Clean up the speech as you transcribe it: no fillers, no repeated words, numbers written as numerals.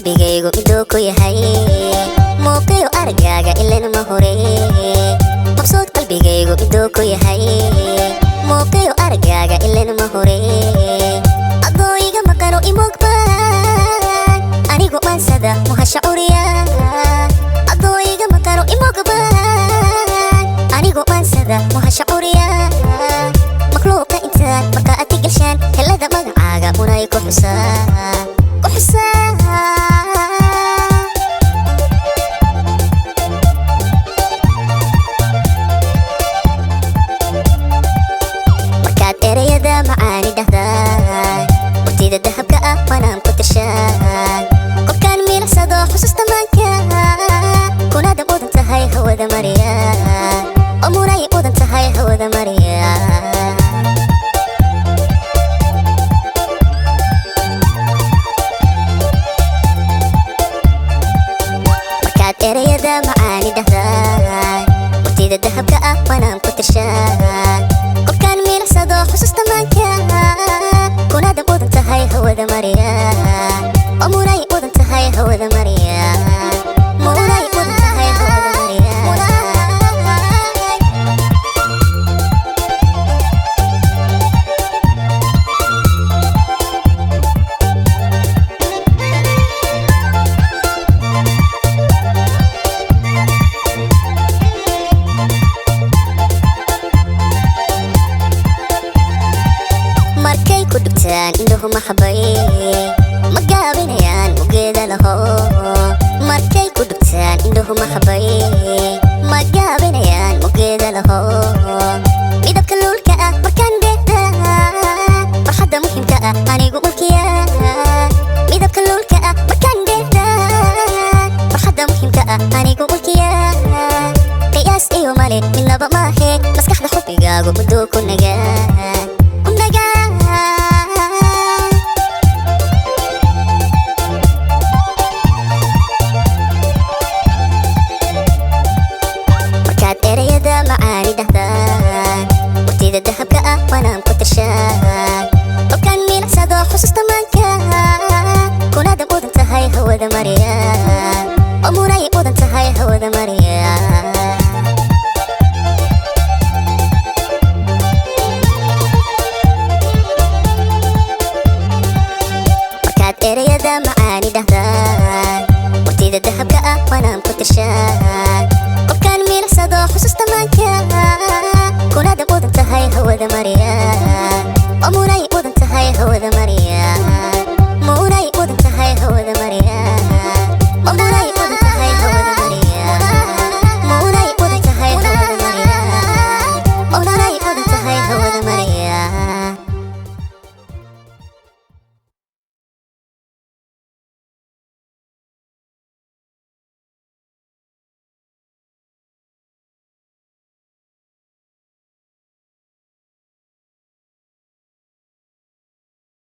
qalbigaygu miduu ku yahay muuqiyo aragaaga ileen ma hore mabsuud qalbigaygu miduu ku yahay muuqiyo aragaaga ileen ma hore adoo iga maqano imogbaan anigu maansada muhashacuriya adoo iga maqano imogbaan anigu maansada muhashacuriya makhluuqa intaan marka aad tigashaan helada magacaaga unay ku xusaa markaad ereyada macaani dhahdaa waqtida dahabka ah manaan ku tirshaan qofkaan milacsado xusuusta maanka kunaada mudan tahay hawada mariya oo munay mudan tahay hawada mariya ereyada macaani dhahdaa waqtida dahabka ah manaan ku tirshaan qofkaan milacsado xusuusta maanka kunaada mudan tahay hawada mariya oo munay mudan tahay hawada mariya munay mudan tahay hawada mariya markay ku dhugtaan indhuhu maxabay ma gaabinayaan mugeeda laho markay ku dhugtaan indhuhu maxabay ma gaabinayaan mugeeda laho midabka luulka ah markaan dheehda farxadda muhiimka ah anigu mulkiya midabka luulka ah markaan dheehda farxadda muhiimka ah anigu mulkiya qiyaas iyo male midnaba maahe maskaxda xubigaagu muduu ku nagaa ereyada macaani dhahdaa waqtida dahabka ah manaan ku tirshaan